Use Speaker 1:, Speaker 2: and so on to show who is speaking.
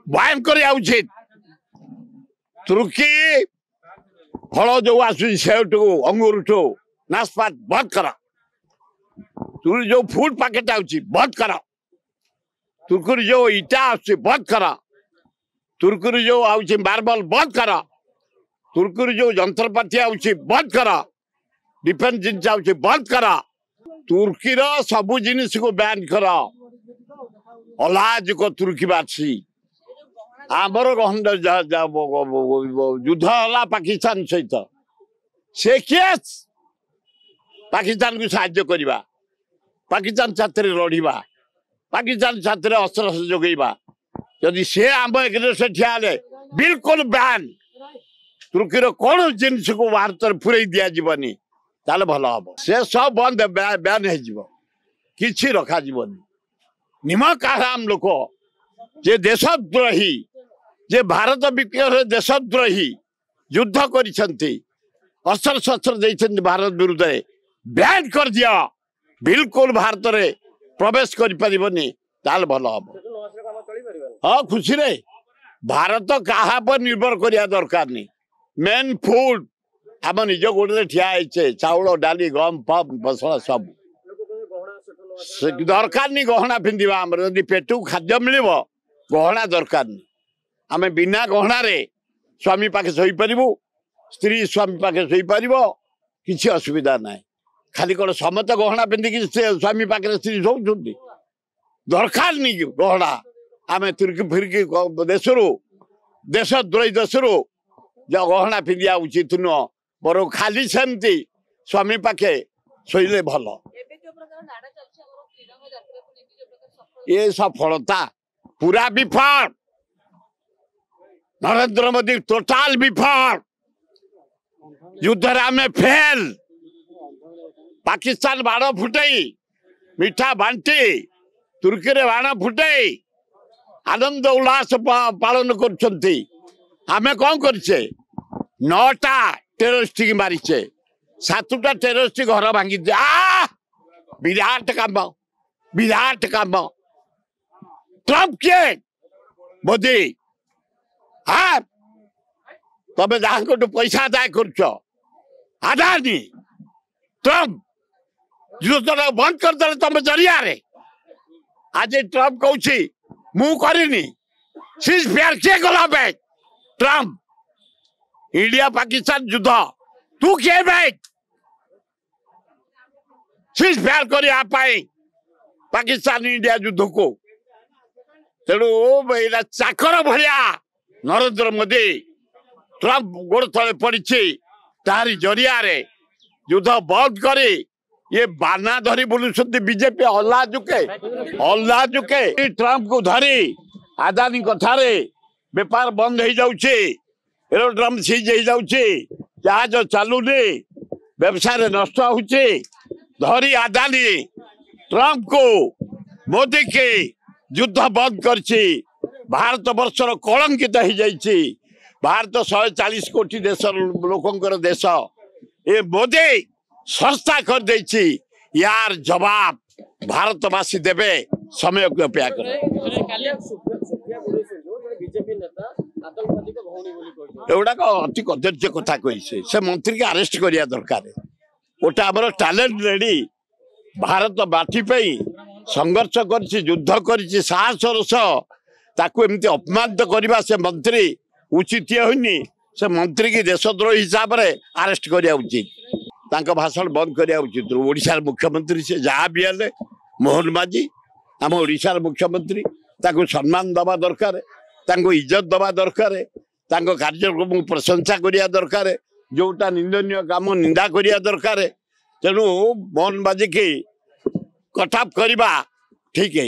Speaker 1: बयान कर उचित तुर्की फल जो आसुची सेवटू अंगूरठू नाशपात बंद कर तुर्की जो फूड पैकेट आउची बंद कर तुर्की जो इटा आसुची बंद कर तुर्की जो आउची मार्बल बंद कर तुर्की जो यंत्रपाति आउची बंद कर डिफेन्स जिनिस आउची बंद कर तुर्की सबू जिनिस को बैन कर अलाजुक तुर्कीवासी आमर युद्ध है पाकिस्तान सहित से किए पाकिस्तान को साहाय्य करवा पाकिस्तान साथ लड़वा पाकिस्तान साथ अस्त्र जोगेवा जदि से आम एग्रेस ठिया बिल्कुल बैन तुर्कीर कौन जिनिस को भारत पूरे दिज्वनी ताले भल हम से सब बंद बैन हो कि रखा निमक आराम लोक जे देशद्रोही जे भारत विक्रय देशद्रोही युद्ध कर शस्त्र देते भारत विरुद्ध में बैन कर दिया बिल्कुल भारत रे प्रवेश कर पारिबनी ताल भल हम हाँ खुशी रे भारत कहा पर निर्भर करिया दरकार नहीं मेन फूड आम निज गोड़े ठिया चाउल डाली गम फम मसला सब दरकार नहीं गहना पिंधा आम जदि पेटू खाद्य मिल गहना दरकार नहीं आम बिना गहना रे स्वामी पाखे शोपर स्त्री स्वामी पाखे शोपर किसी असुविधा ना खाली कौन समत गहना पिंधिक स्वामी पाखे स्त्री शोचुंट दरकार नहीं गहना आम तुर्की फिरकी देश देशद्रोही देश गहना पिंधा उचित नुह बर खाली सेमती स्वामी पाखे शोले भल ये सफलता पूरा विफल नरेंद्र मोदी टोटाल विफल युद्ध आम फेल पाकिस्तान बाण फुटई मिठा बांटी तुर्की रे बाण फुटई आनंद उल्लास पालन करें कौन करे 9टा टेरोरिस्ट मारिचे 7टा टेरोरिस्ट घर भांगी विराट काम ट्रम्प किए मोदी हाँ तमें जहाँ पैसा आदाय कर आदानी ट्रम्प युद्ध बंद करदे तुम जरिया रे आज ट्रम्प कौची मु करनी सीज फेयर किए गला ट्रम्प इंडिया पाकिस्तान युद्ध तू किए सीज फेयर कर पाकिस्तान इंडिया युद्ध को तेणु यहाँ चाकर भलिया नरेंद्र मोदी ट्रम्प गोड़ तले पड़ी तारी जरिया रे युद्ध बंद करे ये बाना धरी बुलुंट बीजेपी अल्लाह जुके ट्रम्प को धरी आदानी कथारे बेपार बंद हो जाऊे एरोड्रम सीज हो जाऊे जहाज चलुनी व्यवसाय नष्ट होचे धरी आदानी ट्रम्प को मोदी के युद्ध बंद करछि भारत वर्षर कलंकित हो जाइछि भारत 140 कोटी देश लोकंकर देश ए मोदी सस्ता कर देछि यार जवाब भारतवासी देवे समय को अपेक्षा करे एगुड़ाक अति कदर्य कथा कही से मंत्री के अरेस्ट करिया दरकार गोटे आमर टैलेंट रेडी भारत बाटी संघर्ष कर युद्ध कर साहसर ताकू एमती अपमानित करवा से मंत्री उचित होनी से मंत्री की देशद्रोही हिसाब से अरेस्ट करिया उचित भाषण बंद करिया उचित ओडिशार मुख्यमंत्री से जहाँ भी हेले मोहन माझी आम ओडिशार मुख्यमंत्री ताकू सम्मान दबा दरकार इज्जत दबा दरकार कार्यक्रम प्रशंसा करिया दरकार जोटा निंदनीय काम निंदा करिया दरकार तेणु मोहन माझी की कटअप करवा ठीक है।